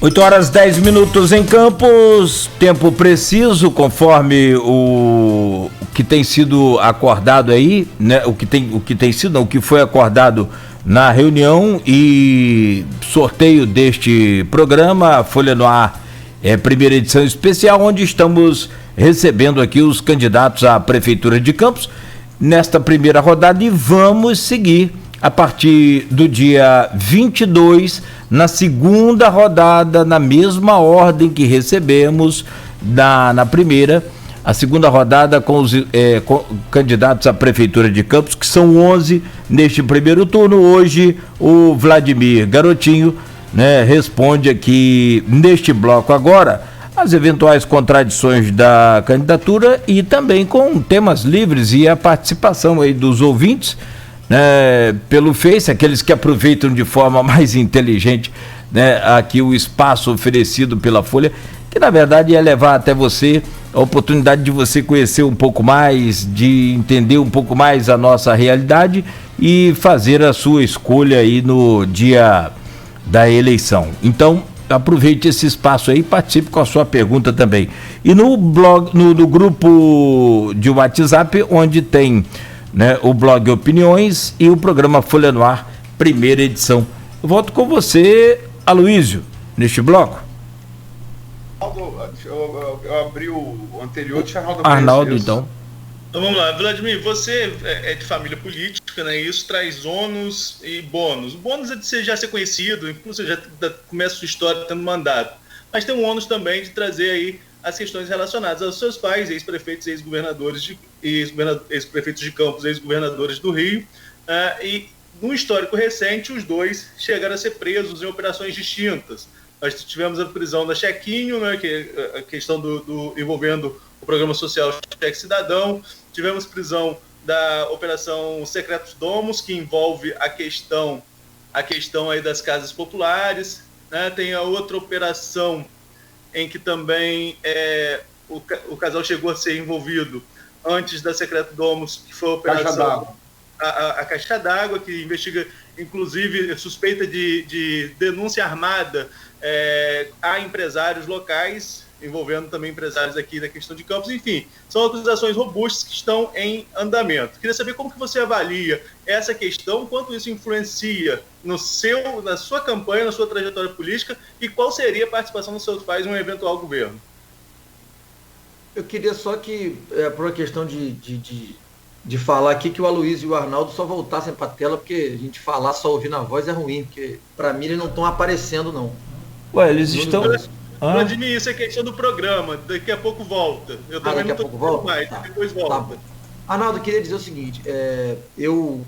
8h10 em Campos, tempo preciso, conforme o que tem sido acordado aí, né? O que foi acordado na reunião e sorteio deste programa, Folha no Ar, primeira edição especial, onde estamos recebendo aqui os candidatos à Prefeitura de Campos nesta primeira rodada e vamos seguir a partir do dia 22, na segunda rodada, na mesma ordem que recebemos na primeira, a segunda rodada com os candidatos à Prefeitura de Campos, que são 11 neste primeiro turno. Hoje o Vladimir Garotinho, né, responde aqui neste bloco agora as eventuais contradições da candidatura e também com temas livres e a participação aí dos ouvintes, né, pelo Face, aqueles que aproveitam de forma mais inteligente, né, aqui o espaço oferecido pela Folha, que na verdade é levar até você a oportunidade de você conhecer um pouco mais, de entender um pouco mais a nossa realidade e fazer a sua escolha aí no dia da eleição. Então, aproveite esse espaço aí e participe com a sua pergunta também. E no blog, no grupo de WhatsApp, onde tem, né, o blog Opiniões e o programa Folha no Ar, primeira edição. Eu volto com você, Aloísio, neste bloco. Eu abri o anterior, deixa Arnaldo, então. Então vamos lá, Vladimir, você é de família política, né? Isso traz ônus e bônus. O bônus é de você já ser conhecido, inclusive você já começa a sua história tendo mandato. Mas tem um ônus também de trazer aí as questões relacionadas aos seus pais, ex-prefeitos, ex-prefeitos de Campos, ex-governadores do Rio, e no histórico recente, os dois chegaram a ser presos em operações distintas. Nós tivemos a prisão da Chequinho, né, que é a questão envolvendo o programa social Cheque Cidadão. Tivemos prisão da Operação Secretos Domos, que envolve a questão aí das casas populares, né? Tem a outra operação em que também o casal chegou a ser envolvido antes da Secretos Domos, que foi a operação a Caixa d'Água, que investiga, inclusive, suspeita de denúncia armada a empresários locais, envolvendo também empresários aqui da questão de Campos. Enfim, são acusações robustas que estão em andamento. Queria saber como que você avalia essa questão, quanto isso influencia na sua campanha, na sua trajetória política, e qual seria a participação dos seus pais em um eventual governo. Eu queria só que, por uma questão de falar aqui, que o Aloísio e o Arnaldo só voltassem para a tela, porque a gente falar só ouvindo a voz é ruim, porque para mim eles não estão aparecendo, não. Ué, eles estão... Vladimir, isso é questão do programa, daqui a pouco volta. Eu também não estou mais, depois volta. Tá. Arnaldo, eu queria dizer o seguinte,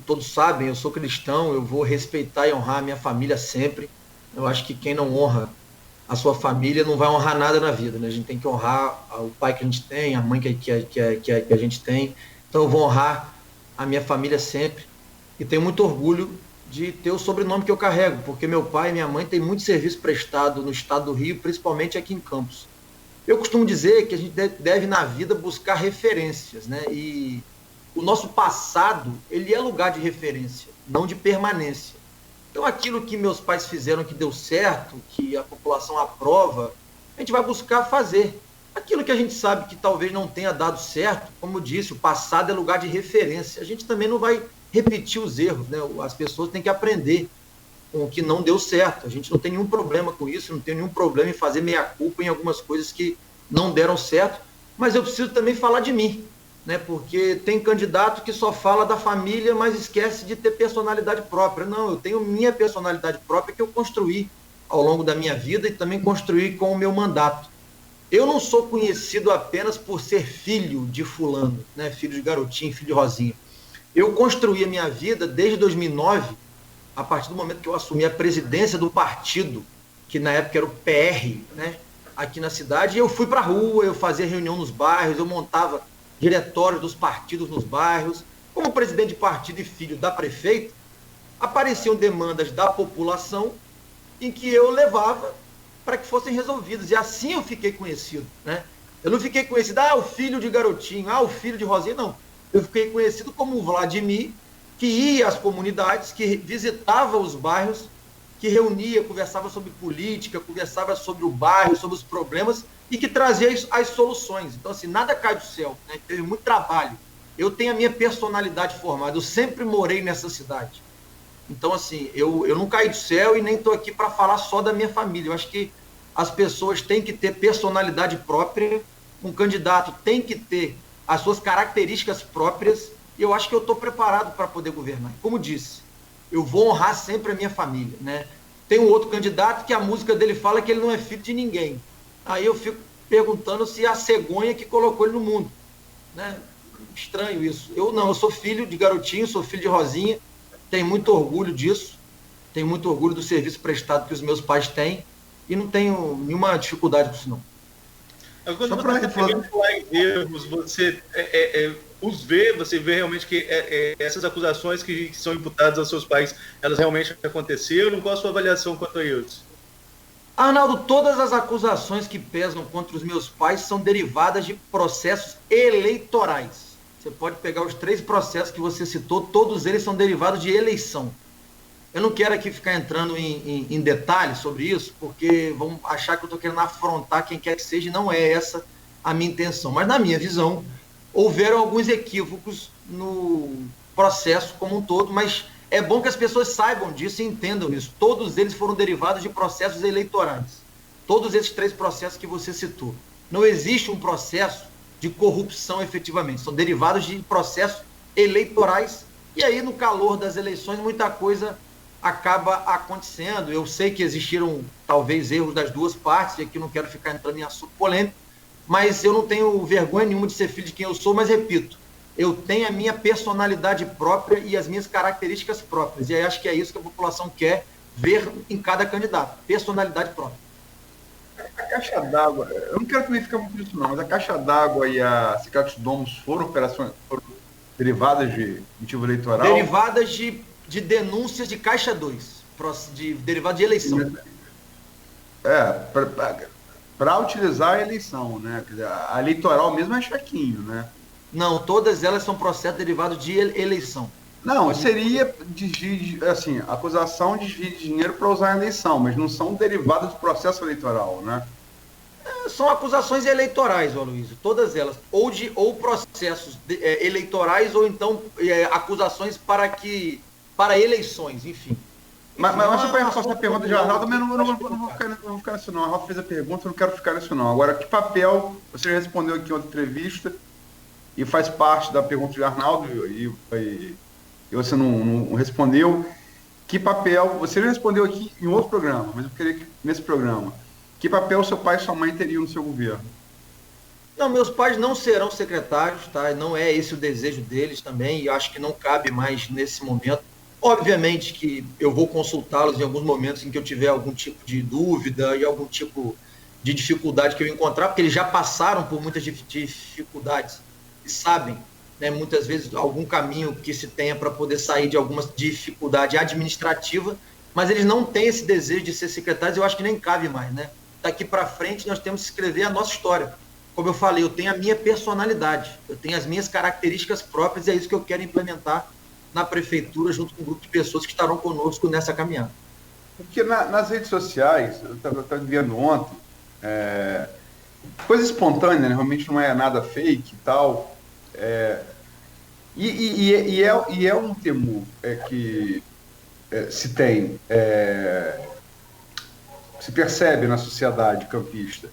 todos sabem, eu sou cristão, eu vou respeitar e honrar a minha família sempre. Eu acho que quem não honra a sua família não vai honrar nada na vida, né? A gente tem que honrar o pai que a gente tem, a mãe que a gente tem. Então eu vou honrar a minha família sempre e tenho muito orgulho de ter o sobrenome que eu carrego, porque meu pai e minha mãe têm muito serviço prestado no estado do Rio, principalmente aqui em Campos. Eu costumo dizer que a gente deve na vida buscar referências, né? E o nosso passado, ele é lugar de referência, não de permanência. Então aquilo que meus pais fizeram que deu certo, que a população aprova, a gente vai buscar fazer. Aquilo que a gente sabe que talvez não tenha dado certo, como eu disse, o passado é lugar de referência. A gente também não vai repetir os erros, né? As pessoas têm que aprender com o que não deu certo. A gente não tem nenhum problema com isso, não tem nenhum problema em fazer meia-culpa em algumas coisas que não deram certo, mas eu preciso também falar de mim, né? Porque tem candidato que só fala da família, mas esquece de ter personalidade própria. Não, eu tenho minha personalidade própria que eu construí ao longo da minha vida e também construí com o meu mandato. Eu não sou conhecido apenas por ser filho de fulano, né? Filho de Garotinho, filho de Rosinha. Eu construí a minha vida desde 2009, a partir do momento que eu assumi a presidência do partido, que na época era o PR, né, aqui na cidade, e eu fui para a rua, eu fazia reunião nos bairros, eu montava diretórios dos partidos nos bairros. Como presidente de partido e filho da prefeita, apareciam demandas da população em que eu levava para que fossem resolvidas, e assim eu fiquei conhecido, né? Eu não fiquei conhecido, o filho de Garotinho, o filho de Rosinha, não. Eu fiquei conhecido como o Vladimir, que ia às comunidades, que visitava os bairros que reunia, conversava sobre política, conversava sobre o bairro, sobre os problemas e que trazia as soluções. Então, assim, nada cai do céu, né? Teve muito trabalho. Eu tenho a minha personalidade formada, eu sempre morei nessa cidade. Então, assim, eu não caí do céu e nem estou aqui para falar só da minha família. Eu acho que as pessoas têm que ter personalidade própria, um candidato tem que ter as suas características próprias, e eu acho que eu estou preparado para poder governar. Como disse, eu vou honrar sempre a minha família, né? Tem um outro candidato que a música dele fala que ele não é filho de ninguém. Aí eu fico perguntando se é a cegonha que colocou ele no mundo, né? Estranho isso. Eu não, eu sou filho de Garotinho, sou filho de Rosinha, tenho muito orgulho disso, tenho muito orgulho do serviço prestado que os meus pais têm e não tenho nenhuma dificuldade com isso, não. Quando você falar em erros, você os vê, você vê realmente que essas acusações que são imputadas aos seus pais, elas realmente aconteceram? Qual a sua avaliação quanto a isso? Arnaldo, todas as acusações que pesam contra os meus pais são derivadas de processos eleitorais. Você pode pegar os 3 processos que você citou, todos eles são derivados de eleição. Eu não quero aqui ficar entrando em detalhes sobre isso, porque vão achar que eu estou querendo afrontar quem quer que seja, e não é essa a minha intenção. Mas, na minha visão, houveram alguns equívocos no processo como um todo, mas é bom que as pessoas saibam disso e entendam isso. Todos eles foram derivados de processos eleitorais. Todos esses 3 processos que você citou. Não existe um processo de corrupção efetivamente, são derivados de processos eleitorais, e aí no calor das eleições muita coisa acaba acontecendo. Eu sei que existiram talvez erros das duas partes, e aqui não quero ficar entrando em assunto polêmico, mas eu não tenho vergonha nenhuma de ser filho de quem eu sou, mas repito, eu tenho a minha personalidade própria e as minhas características próprias, e aí acho que é isso que a população quer ver em cada candidato, personalidade própria. A caixa d'água, eu não quero também ficar muito nisso não, mas a caixa d'água e a Secretos Domos foram derivadas de motivo eleitoral? Derivadas de denúncias de Caixa 2, derivado de eleição. Para utilizar a eleição, né? A eleitoral mesmo é chequinho, né? Não, todas elas são processos derivados de eleição. Não, seria assim, acusação de desvio de dinheiro para usar a eleição, mas não são derivadas do processo eleitoral, né? São acusações eleitorais, Aloysio, todas elas, ou processos eleitorais, ou então acusações para eleições, enfim. Mas você pode passar a pergunta de Arnaldo, mas eu não vou ficar nisso não. A Rafa fez a pergunta, eu não quero ficar nisso não. Agora, que papel, você já respondeu aqui em outra entrevista, e faz parte da pergunta de Arnaldo, e você não respondeu. Que papel, você já respondeu aqui em outro programa, mas eu queria que nesse programa, que papel seu pai e sua mãe teriam no seu governo? Não, meus pais não serão secretários, tá? Não é esse o desejo deles também, e acho que não cabe mais nesse momento. Obviamente que eu vou consultá-los em alguns momentos em que eu tiver algum tipo de dúvida e algum tipo de dificuldade que eu encontrar, porque eles já passaram por muitas dificuldades e sabem, né, muitas vezes algum caminho que se tenha para poder sair de alguma dificuldade administrativa, mas eles não têm esse desejo de ser secretários, eu acho que nem cabe mais, né? Daqui para frente nós temos que escrever a nossa história. Como eu falei, eu tenho a minha personalidade, eu tenho as minhas características próprias, e é isso que eu quero implementar na prefeitura, junto com um grupo de pessoas que estarão conosco nessa caminhada. Porque nas redes sociais, eu estava vendo ontem, coisa espontânea, né? Realmente não é nada fake e tal, e é um temor que se tem, se percebe na sociedade campista.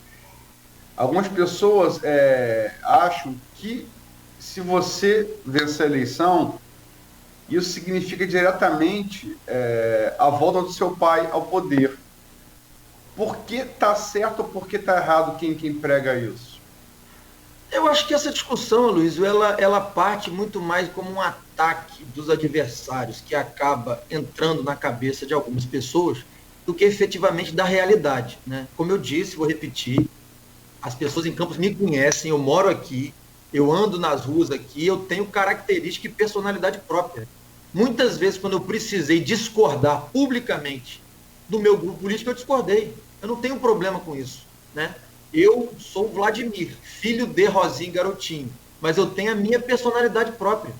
Algumas pessoas acham que se você vencer a eleição, isso significa diretamente a volta do seu pai ao poder. Por que está certo ou por que está errado quem prega isso? Eu acho que essa discussão, Luísio, ela parte muito mais como um ataque dos adversários, que acaba entrando na cabeça de algumas pessoas, do que efetivamente da realidade, né? Como eu disse, vou repetir, as pessoas em Campos me conhecem, eu moro aqui, eu ando nas ruas aqui, eu tenho característica e personalidade própria. Muitas vezes, quando eu precisei discordar publicamente do meu grupo político, eu discordei. Eu não tenho problema com isso, né? Eu sou Vladimir, filho de Rosinha e Garotinho, mas eu tenho a minha personalidade própria.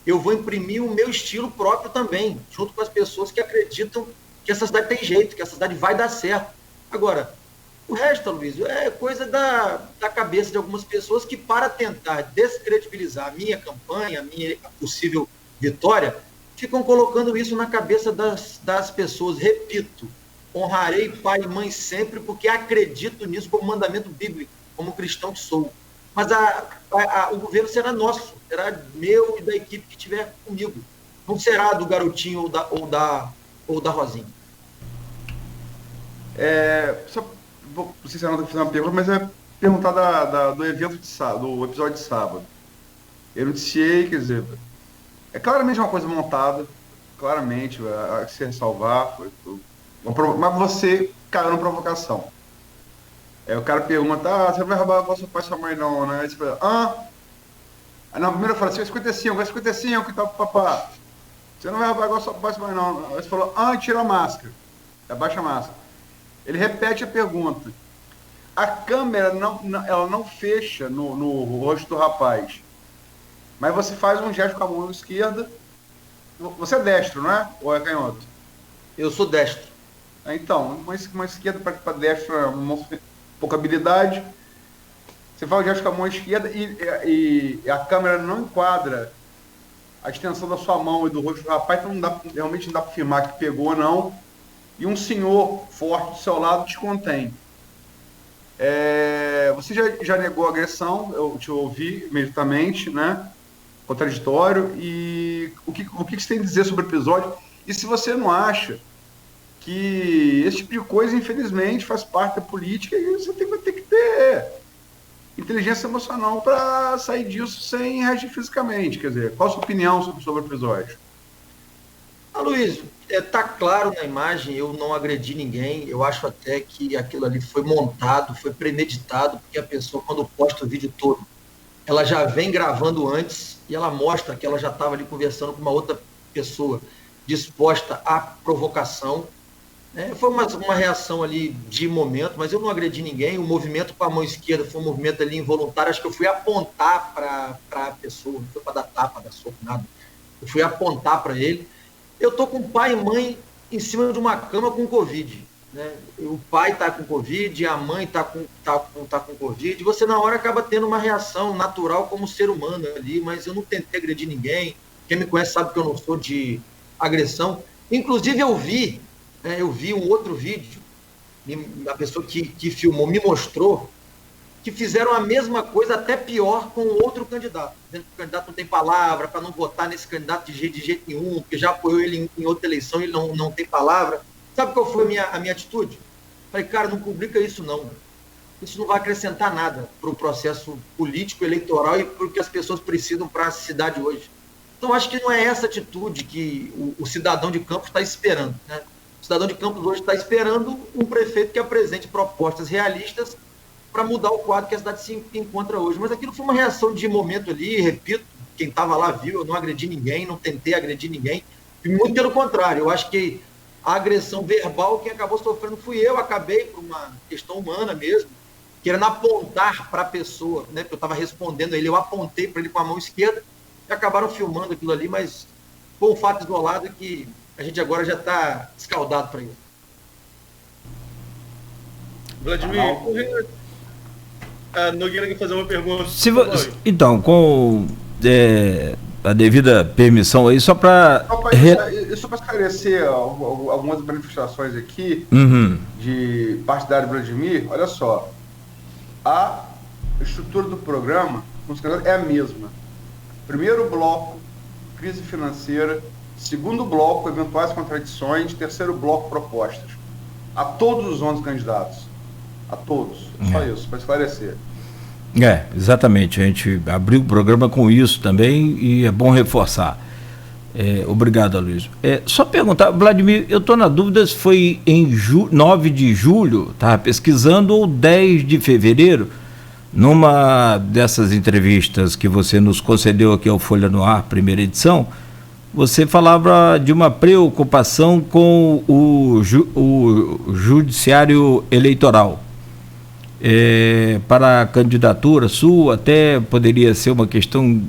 Eu vou imprimir o meu estilo próprio também, junto com as pessoas que acreditam que essa cidade tem jeito, que essa cidade vai dar certo. Agora, o resto, Aloysio, é coisa da cabeça de algumas pessoas que, para tentar descredibilizar a minha campanha, a minha possível vitória, ficam colocando isso na cabeça das pessoas. Repito, honrarei pai e mãe sempre, porque acredito nisso como mandamento bíblico, como cristão que sou. Mas o governo será nosso, será meu e da equipe que estiver comigo. Não será do garotinho ou da Rosinha. Só, não sei se a Ana está fazendo uma pergunta, mas é perguntar do evento de sábado, do episódio de sábado. Eu noticiei, quer dizer, é claramente uma coisa montada, claramente, a se ressalvar, mas você caiu na provocação. O cara pergunta, você não vai roubar o seu pai e sua mãe não, né? Aí você fala, Aí na primeira fala assim, 55, que tá pro papá. Você não vai roubar igual seu pai e sua mãe não. Aí você falou, tira a máscara. Abaixa a máscara. Ele repete a pergunta. A câmera ela não fecha no rosto do rapaz. Mas você faz um gesto com a mão esquerda. Você é destro, não é? Ou é canhoto? Eu sou destro. Então, uma esquerda para destro é pouca habilidade. Você faz o gesto com a mão esquerda e a câmera não enquadra a extensão da sua mão e do rosto do rapaz, então realmente não dá para afirmar que pegou ou não. E um senhor forte do seu lado te contém. Você já negou a agressão, eu te ouvi imediatamente, né? Contraditório. E o que você tem a dizer sobre o episódio? E se você não acha que esse tipo de coisa, infelizmente, faz parte da política e você tem que ter inteligência emocional para sair disso sem reagir fisicamente. Quer dizer, qual a sua opinião sobre o episódio? Aloysio, tá claro na imagem, eu não agredi ninguém, eu acho até que aquilo ali foi montado, foi premeditado, porque a pessoa, quando posta o vídeo todo, ela já vem gravando antes e ela mostra que ela já estava ali conversando com uma outra pessoa disposta à provocação. Foi uma reação ali de momento, mas eu não agredi ninguém. O movimento com a mão esquerda foi um movimento ali involuntário. Acho que eu fui apontar para a pessoa, não foi para dar tapa, dar soco, nada. Eu fui apontar para ele. Eu estou com pai e mãe em cima de uma cama com Covid. Né? O pai está com Covid, a mãe está com Covid. Você, na hora, acaba tendo uma reação natural como ser humano ali, mas eu não tentei agredir ninguém. Quem me conhece sabe que eu não sou de agressão. Inclusive, eu vi um outro vídeo, a pessoa que filmou me mostrou que fizeram a mesma coisa, até pior, com outro candidato. Dizendo que o candidato não tem palavra, para não votar nesse candidato de jeito nenhum, porque já apoiou ele em outra eleição, ele não tem palavra. Sabe qual foi a minha atitude? Falei, cara, não publica isso não. Isso não vai acrescentar nada para o processo político, eleitoral e para o que as pessoas precisam para a cidade hoje. Então, acho que não é essa atitude que o cidadão de Campos está esperando, né? O cidadão de Campos hoje está esperando um prefeito que apresente propostas realistas para mudar o quadro que a cidade se encontra hoje. Mas aquilo foi uma reação de momento ali, repito, quem estava lá viu, eu não agredi ninguém, não tentei agredir ninguém, e muito pelo contrário, eu acho que a agressão verbal, quem acabou sofrendo fui eu, acabei por uma questão humana mesmo, querendo apontar para a pessoa, né, porque eu estava respondendo a ele, eu apontei para ele com a mão esquerda, e acabaram filmando aquilo ali, mas foi um fato isolado que a gente agora já está escaldado para isso. Vladimir, Nogueira quer fazer uma pergunta. Então, com a devida permissão aí, só para esclarecer algumas manifestações aqui de partidário Vladimir, olha só, a estrutura do programa é a mesma. Primeiro bloco, crise financeira. Segundo bloco, eventuais contradições. Terceiro bloco, propostas. A todos os 11 candidatos. A todos. Só isso, para esclarecer. Exatamente. A gente abriu o programa com isso também e é bom reforçar. Obrigado, Aloysio. Só perguntar, Vladimir, eu estou na dúvida se foi em 9 de julho, estava pesquisando, ou 10 de fevereiro, numa dessas entrevistas que você nos concedeu aqui ao Folha no Ar, primeira edição, você falava de uma preocupação com o judiciário eleitoral. Para a candidatura sua, até poderia ser uma questão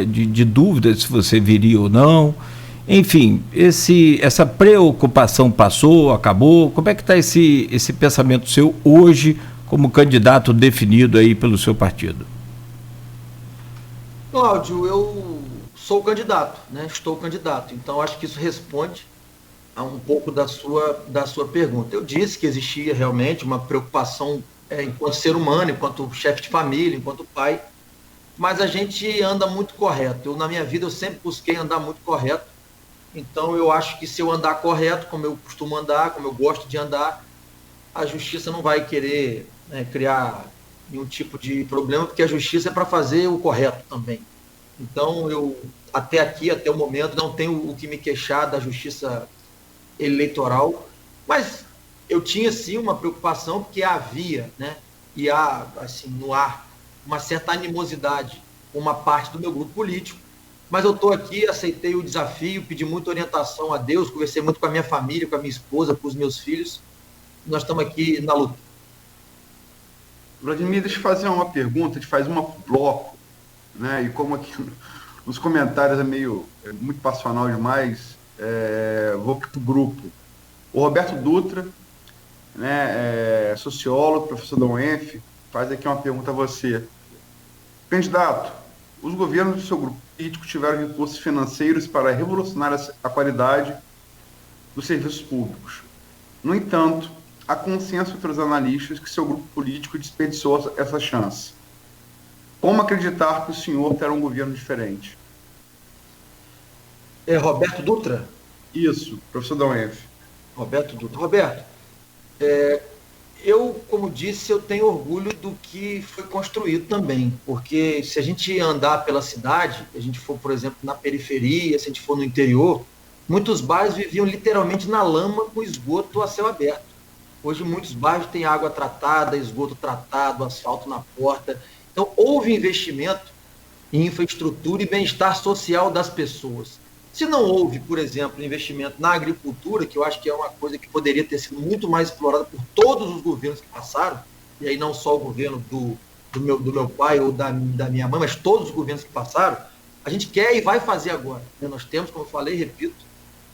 de dúvida se você viria ou não, Enfim, essa preocupação passou, acabou? Como é que está esse pensamento seu hoje como candidato definido aí pelo seu partido? Cláudio, eu sou candidato, né? Estou candidato, então acho que isso responde a um pouco da sua pergunta. Eu disse que existia realmente uma preocupação enquanto ser humano, enquanto chefe de família, enquanto pai, mas a gente anda muito correto. Na minha vida, eu sempre busquei andar muito correto, então eu acho que se eu andar correto, como eu costumo andar, como eu gosto de andar, a justiça não vai querer, né, criar nenhum tipo de problema, porque a justiça é para fazer o correto também. Então, eu, até aqui, até o momento, não tenho o que me queixar da justiça eleitoral, mas eu tinha sim uma preocupação, porque havia, né, e há, assim, no ar, uma certa animosidade com uma parte do meu grupo político, mas eu estou aqui, aceitei o desafio, pedi muita orientação a Deus, conversei muito com a minha família, com a minha esposa, com os meus filhos, nós estamos aqui na luta. Vladimir, deixa eu fazer uma pergunta, a gente faz uma bloco, né? E como aqui nos comentários é muito passional demais, vou para o grupo. O Roberto Dutra, né, sociólogo, professor da UENF, faz aqui uma pergunta a você. Candidato, os governos do seu grupo político tiveram recursos financeiros para revolucionar a qualidade dos serviços públicos. No entanto, há consenso entre os analistas que seu grupo político desperdiçou essa chance. Como acreditar que o senhor terá um governo diferente? Roberto Dutra? Isso, professor da UENF. Roberto Dutra. Roberto, eu, como disse, eu tenho orgulho do que foi construído também, porque se a gente andar pela cidade, se a gente for, por exemplo, na periferia, se a gente for no interior, muitos bairros viviam literalmente na lama com esgoto a céu aberto. Hoje muitos bairros têm água tratada, esgoto tratado, asfalto na porta. Então houve investimento em infraestrutura e bem-estar social das pessoas. Se não houve, por exemplo, investimento na agricultura, que eu acho que é uma coisa que poderia ter sido muito mais explorada por todos os governos que passaram, e aí não só o governo do meu pai ou da minha mãe, mas todos os governos que passaram, a gente quer e vai fazer agora. Nós temos, como eu falei, repito,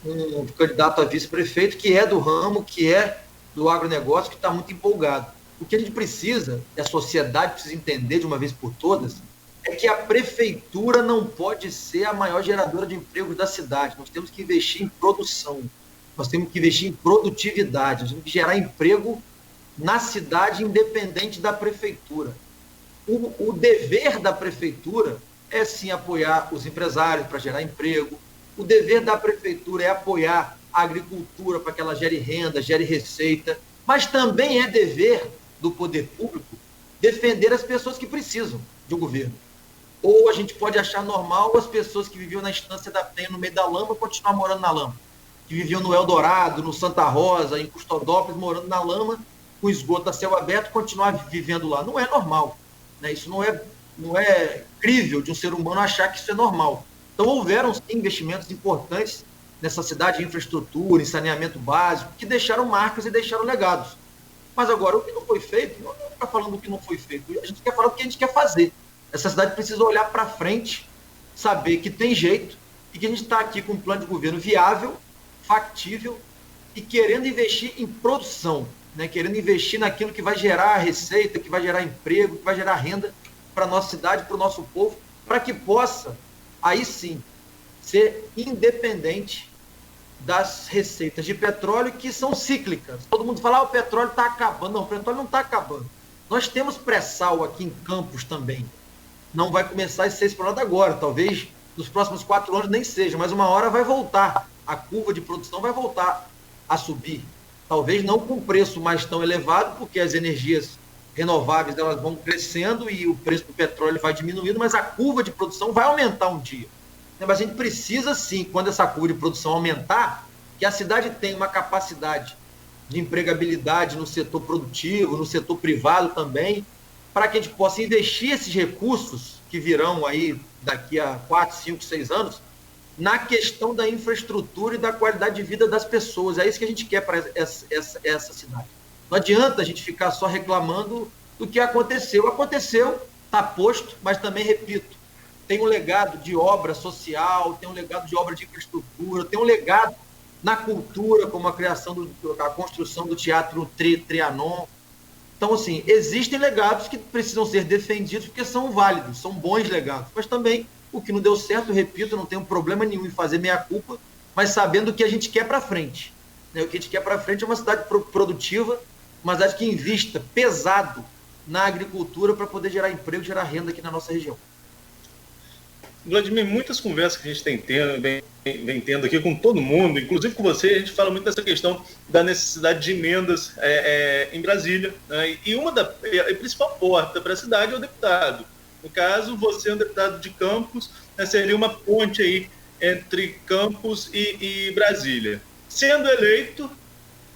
um candidato a vice-prefeito que é do ramo, que é do agronegócio, que está muito empolgado. O que a gente precisa, a sociedade precisa entender de uma vez por todas, é que a prefeitura não pode ser a maior geradora de empregos da cidade. Nós temos que investir em produção, nós temos que investir em produtividade, nós temos que gerar emprego na cidade, independente da prefeitura. O dever da prefeitura é sim apoiar os empresários para gerar emprego, o dever da prefeitura é apoiar a agricultura para que ela gere renda, gere receita, mas também é dever do poder público defender as pessoas que precisam de um governo. Ou a gente pode achar normal as pessoas que viviam na Estância da Penha, no meio da lama, continuar morando na lama. Que viviam no Eldorado, no Santa Rosa, em Custodópolis, morando na lama, com esgoto a céu aberto, continuar vivendo lá. Não é normal, né? Isso não é crível de um ser humano achar que isso é normal. Então houveram sim investimentos importantes nessa cidade, em infraestrutura, em saneamento básico, que deixaram marcas e deixaram legados. Mas agora, o que não foi feito, não está falando do que não foi feito, a gente quer falar do que a gente quer fazer. Essa cidade precisa olhar para frente, saber que tem jeito e que a gente está aqui com um plano de governo viável, factível e querendo investir em produção, né? Querendo investir naquilo que vai gerar receita, que vai gerar emprego, que vai gerar renda para a nossa cidade, para o nosso povo, para que possa, aí sim, ser independente das receitas de petróleo que são cíclicas. Todo mundo fala, o petróleo está acabando. Não, o petróleo não está acabando. Nós temos pré-sal aqui em Campos também. Não vai começar a ser explorado agora, talvez nos próximos 4 anos nem seja, mas uma hora vai voltar, a curva de produção vai voltar a subir, talvez não com preço mais tão elevado, porque as energias renováveis elas vão crescendo e o preço do petróleo vai diminuindo, mas a curva de produção vai aumentar um dia. Mas a gente precisa sim, quando essa curva de produção aumentar, que a cidade tenha uma capacidade de empregabilidade no setor produtivo, no setor privado também, para que a gente possa investir esses recursos que virão aí daqui a 4, 5, 6 anos na questão da infraestrutura e da qualidade de vida das pessoas. É isso que a gente quer para essa cidade. Não adianta a gente ficar só reclamando do que aconteceu. Aconteceu, está posto, mas também, repito, tem um legado de obra social, tem um legado de obra de infraestrutura, tem um legado na cultura, como a construção do Teatro Trianon. Então, assim, existem legados que precisam ser defendidos porque são válidos, são bons legados. Mas também, o que não deu certo, repito, não tenho problema nenhum em fazer meia-culpa, mas sabendo o que a gente quer para frente. O que a gente quer para frente é uma cidade produtiva, uma cidade que invista pesado na agricultura para poder gerar emprego, gerar renda aqui na nossa região. Vladimir, muitas conversas que a gente vem tendo aqui com todo mundo, inclusive com você, a gente fala muito dessa questão da necessidade de emendas em Brasília, né? E a principal porta para a cidade é o deputado. No caso, você é um deputado de Campos, né, seria uma ponte aí entre Campos e Brasília. Sendo eleito,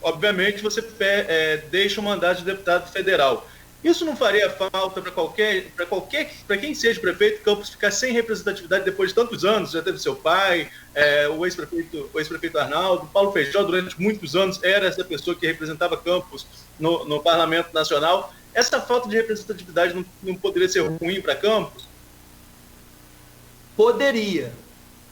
obviamente, você deixa o mandato de deputado federal. Isso não faria falta para quem seja prefeito, Campos ficar sem representatividade depois de tantos anos? Já teve seu pai, o ex-prefeito Arnaldo, Paulo Feijó, durante muitos anos, era essa pessoa que representava Campos no Parlamento Nacional. Essa falta de representatividade não poderia ser ruim para Campos? Poderia,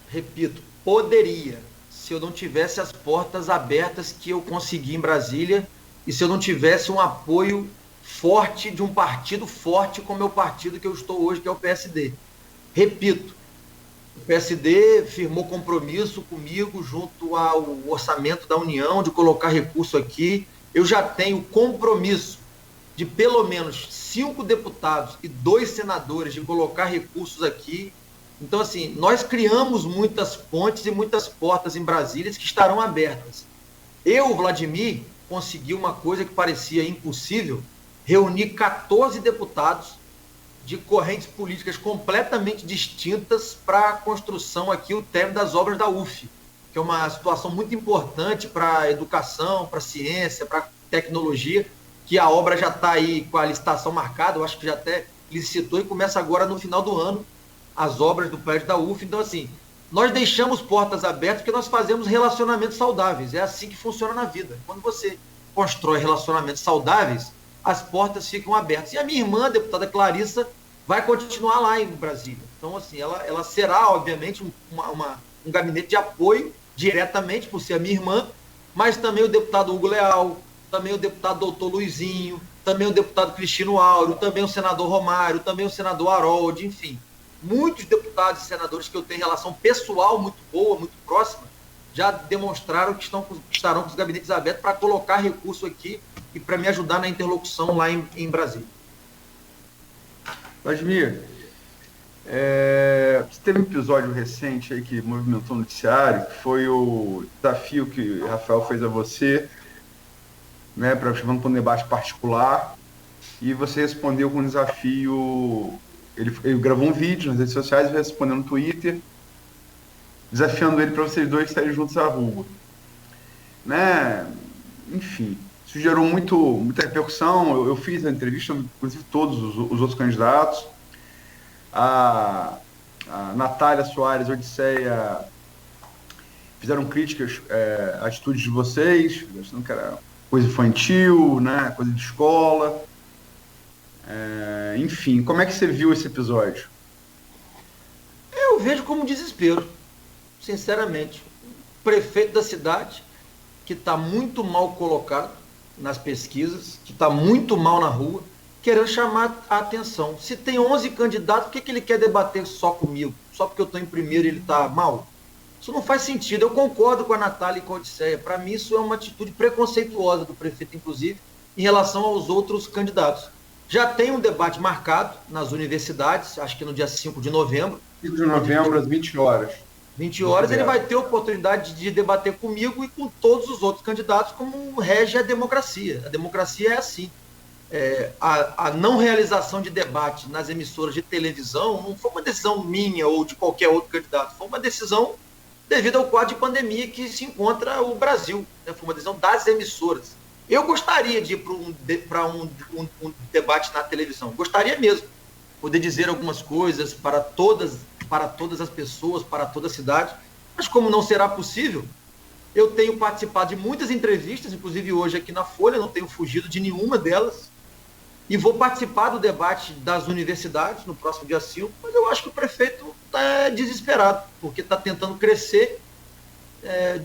repito, poderia, se eu não tivesse as portas abertas que eu consegui em Brasília e se eu não tivesse um apoio forte de um partido forte como é o partido que eu estou hoje, que é o PSD. Repito, o PSD firmou compromisso comigo junto ao orçamento da União de colocar recurso aqui. Eu já tenho compromisso de pelo menos 5 deputados e 2 senadores de colocar recursos aqui. Então, assim, nós criamos muitas pontes e muitas portas em Brasília que estarão abertas. Eu, Vladimir, consegui uma coisa que parecia impossível, reunir 14 deputados de correntes políticas completamente distintas para a construção aqui, o término das obras da UF, que é uma situação muito importante para a educação, para a ciência, para a tecnologia, que a obra já está aí com a licitação marcada, eu acho que já até licitou e começa agora no final do ano as obras do prédio da UF. Então, assim, nós deixamos portas abertas porque nós fazemos relacionamentos saudáveis. É assim que funciona na vida. Quando você constrói relacionamentos saudáveis, as portas ficam abertas. E a minha irmã, a deputada Clarissa, vai continuar lá em Brasília. Então, assim, ela será, obviamente, um gabinete de apoio diretamente, por ser a minha irmã, mas também o deputado Hugo Leal, também o deputado doutor Luizinho, também o deputado Cristino Áureo, também o senador Romário, também o senador Harold, enfim. Muitos deputados e senadores que eu tenho relação pessoal muito boa, muito próxima, já demonstraram que estarão com os gabinetes abertos para colocar recurso aqui e para me ajudar na interlocução lá em Brasília. Vladimir, você teve um episódio recente aí que movimentou o noticiário, que foi o desafio que o Rafael fez a você, né, chamando para um debate particular, e você respondeu com um desafio. Ele gravou um vídeo nas redes sociais e respondeu no Twitter, desafiando ele para vocês dois estarem juntos à rua. Né? Enfim, isso gerou muita repercussão. Eu fiz a entrevista, inclusive todos os outros candidatos. A Natália Soares, Odisseia, fizeram críticas à atitude de vocês, achando que era coisa infantil, né? Coisa de escola. Enfim, como é que você viu esse episódio? Eu vejo como desespero, sinceramente. O prefeito da cidade, que está muito mal colocado nas pesquisas, que está muito mal na rua, querendo chamar a atenção. Se tem 11 candidatos, por que ele quer debater só comigo? Só porque eu estou em primeiro e ele está mal? Isso não faz sentido. Eu concordo com a Natália e com a Odisseia. Para mim, isso é uma atitude preconceituosa do prefeito, inclusive, em relação aos outros candidatos. Já tem um debate marcado nas universidades, acho que no dia 5 de novembro. 5 de novembro, às 20 horas. 20 horas, ele vai ter a oportunidade de debater comigo e com todos os outros candidatos, como rege a democracia. A democracia é assim. A não realização de debate nas emissoras de televisão não foi uma decisão minha ou de qualquer outro candidato, foi uma decisão devido ao quadro de pandemia que se encontra o Brasil, né? Foi uma decisão das emissoras. Eu gostaria de ir para um debate na televisão, gostaria mesmo, poder dizer algumas coisas para todas as pessoas, para toda a cidade, mas como não será possível, eu tenho participado de muitas entrevistas, inclusive hoje aqui na Folha, não tenho fugido de nenhuma delas, e vou participar do debate das universidades no próximo dia 5, mas eu acho que o prefeito está desesperado, porque está tentando crescer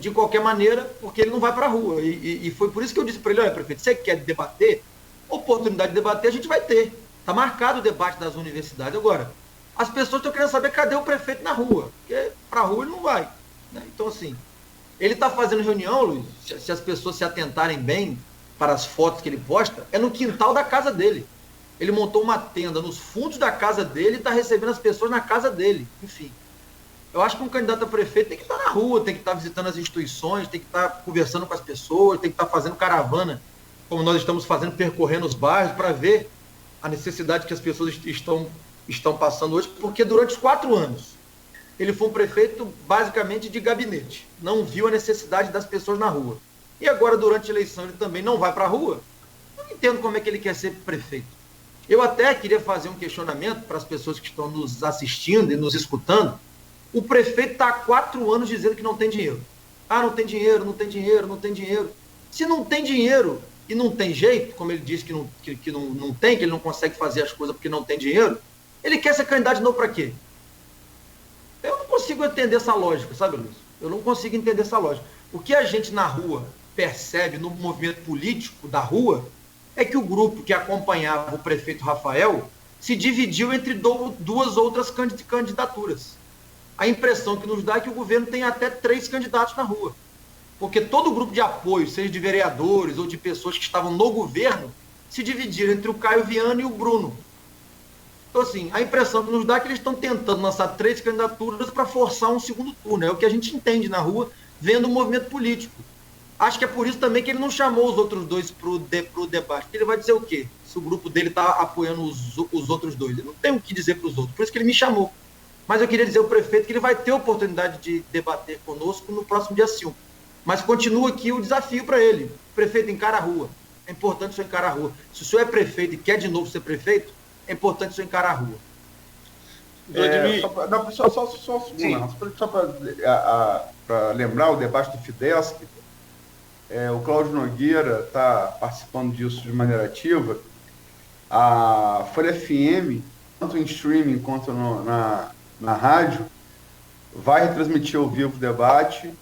de qualquer maneira, porque ele não vai para a rua. E foi por isso que eu disse para ele, olha, prefeito, você quer debater? Oportunidade de debater a gente vai ter. Está marcado o debate das universidades. Agora, as pessoas estão querendo saber cadê o prefeito na rua, porque para a rua ele não vai. Né? Então, assim, ele está fazendo reunião, Luiz, se as pessoas se atentarem bem para as fotos que ele posta, é no quintal da casa dele. Ele montou uma tenda nos fundos da casa dele e está recebendo as pessoas na casa dele. Enfim, eu acho que um candidato a prefeito tem que estar na rua, tem que estar visitando as instituições, tem que estar conversando com as pessoas, tem que estar fazendo caravana, como nós estamos fazendo, percorrendo os bairros, para ver a necessidade que as pessoas estão passando hoje, porque durante os 4 anos ele foi um prefeito basicamente de gabinete, não viu a necessidade das pessoas na rua. E agora, durante a eleição, ele também não vai para a rua. Eu não entendo como é que ele quer ser prefeito. Eu até queria fazer um questionamento para as pessoas que estão nos assistindo e nos escutando. O prefeito está há 4 anos dizendo que não tem dinheiro. Ah, não tem dinheiro, não tem dinheiro, não tem dinheiro. Se não tem dinheiro e não tem jeito, como ele disse que não tem, que ele não consegue fazer as coisas porque não tem dinheiro, ele quer ser candidato de novo para quê? Eu não consigo entender essa lógica, sabe, Luiz? Eu não consigo entender essa lógica. O que a gente na rua percebe no movimento político da rua é que o grupo que acompanhava o prefeito Rafael se dividiu entre 2 outras candidaturas. A impressão que nos dá é que o governo tem até 3 candidatos na rua. Porque todo o grupo de apoio, seja de vereadores ou de pessoas que estavam no governo, se dividiram entre o Caio Viana e o Bruno. Então, assim, a impressão que nos dá é que eles estão tentando lançar 3 candidaturas para forçar um segundo turno. É o que a gente entende na rua, vendo o movimento político. Acho que é por isso também que ele não chamou os outros 2 para o debate. Ele vai dizer o quê? Se o grupo dele está apoiando os outros 2. Ele não tem o que dizer para os outros. Por isso que ele me chamou. Mas eu queria dizer ao prefeito que ele vai ter a oportunidade de debater conosco no próximo dia 5. Mas continua aqui o desafio para ele. Prefeito, encara a rua. É importante o senhor encarar a rua. Se o senhor é prefeito e quer de novo ser prefeito, é importante o senhor encarar a rua. Só para lembrar o debate do Fidesk, o Cláudio Nogueira está participando disso de maneira ativa. A Folha FM, tanto em streaming quanto na rádio, vai retransmitir ao vivo o debate.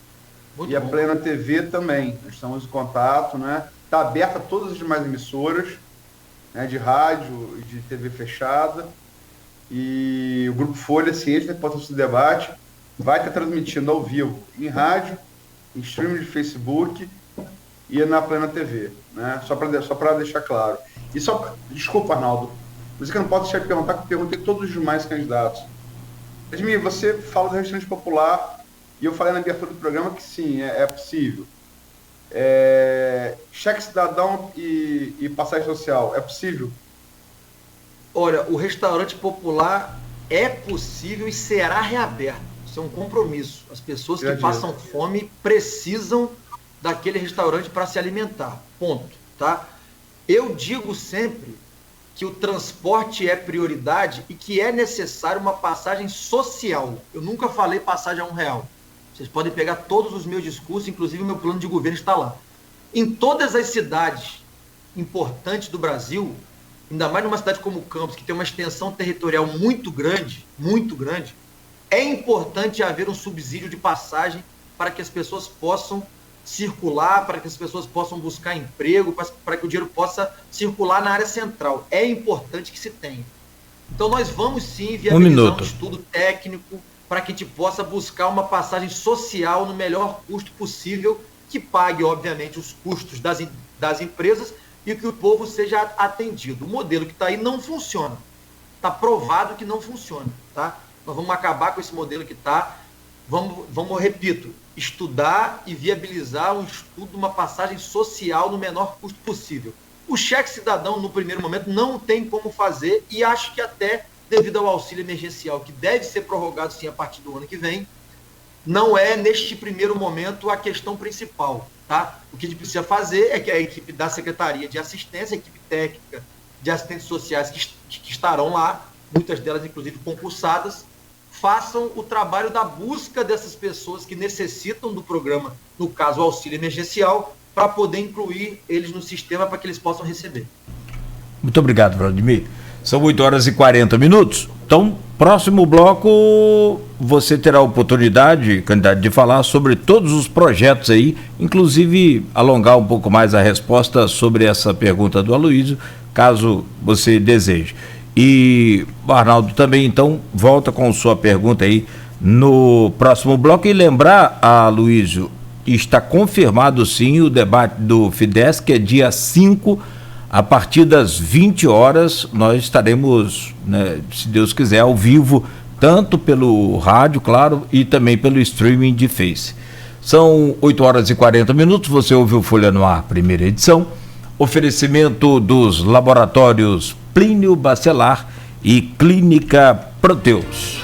Muito bom. A Plena TV também. Nós estamos em contato, né? Está aberta a todas as demais emissoras, né, de rádio e de TV fechada. E o Grupo Folha, ciente da importância do debate, vai estar transmitindo ao vivo em rádio, em streaming de Facebook e na Plena TV, né? Só para deixar claro. E desculpa, Arnaldo, você que não pode deixar de perguntar, que eu perguntei todos os demais candidatos. Edmir, você fala do restaurante popular, e eu falei na abertura do programa que sim, é possível. Cheque cidadão e passagem social, é possível? Olha, o restaurante popular é possível e será reaberto. Isso é um compromisso. As pessoas que passam fome precisam daquele restaurante para se alimentar. Ponto. Tá? Eu digo sempre que o transporte é prioridade e que é necessário uma passagem social. Eu nunca falei passagem a R$1. Vocês podem pegar todos os meus discursos, inclusive o meu plano de governo está lá. Em todas as cidades importantes do Brasil, ainda mais numa cidade como Campos, que tem uma extensão territorial muito grande, é importante haver um subsídio de passagem para que as pessoas possam circular, para que as pessoas possam buscar emprego, para que o dinheiro possa circular na área central. É importante que se tenha. Então nós vamos sim viabilizar um estudo técnico para que a gente possa buscar uma passagem social no melhor custo possível, que pague, obviamente, os custos das empresas e que o povo seja atendido. O modelo que está aí não funciona. Está provado que não funciona. Tá? Nós vamos acabar com esse modelo que está. Vamos, repito, estudar e viabilizar um estudo de uma passagem social no menor custo possível. O cheque cidadão, no primeiro momento, não tem como fazer e acho que até devido ao auxílio emergencial, que deve ser prorrogado sim a partir do ano que vem, não é, neste primeiro momento, a questão principal. Tá? O que a gente precisa fazer é que a equipe da Secretaria de Assistência, a equipe técnica de assistentes sociais que estarão lá, muitas delas inclusive concursadas, façam o trabalho da busca dessas pessoas que necessitam do programa, no caso o auxílio emergencial, para poder incluir eles no sistema para que eles possam receber. Muito obrigado, Vladimir. São 8h40. Então, próximo bloco, você terá a oportunidade, candidato, de falar sobre todos os projetos aí, inclusive alongar um pouco mais a resposta sobre essa pergunta do Aloysio, caso você deseje. E o Arnaldo também, então, volta com sua pergunta aí no próximo bloco. E lembrar, Aloysio, está confirmado sim o debate do FIDES, que é dia 5, a partir das 20 horas, nós estaremos, né, se Deus quiser, ao vivo, tanto pelo rádio, claro, e também pelo streaming de Face. São 8h40, você ouviu Folha no Ar, primeira edição. Oferecimento dos laboratórios Plínio Bacelar e Clínica Proteus.